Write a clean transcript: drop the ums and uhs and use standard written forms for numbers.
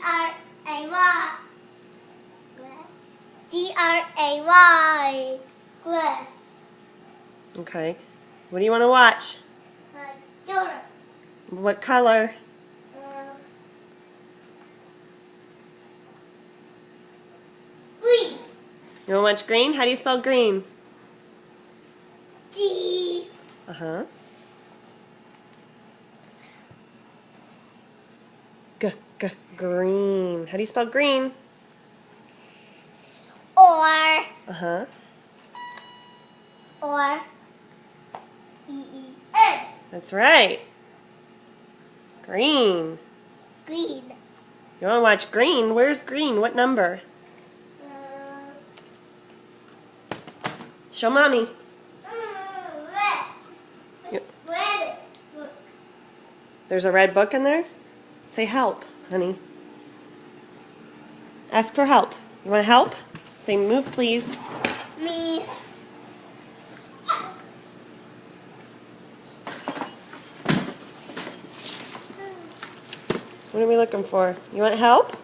G-R-A-Y. G-R-A-Y. Grass. Okay. What do you want to watch? Children. What color? Green. You want to watch green? How do you spell green? G. Uh-huh. Green. How do you spell green? Or. Uh-huh. Or. E-E-N. That's right. Green. Green. You want to watch green? Where's green? What number? Show Mommy. Red. Red. Look. There's a red book in there? Say help, honey. Ask for help. You want help? Say move, please. Me. What are we looking for? You want help?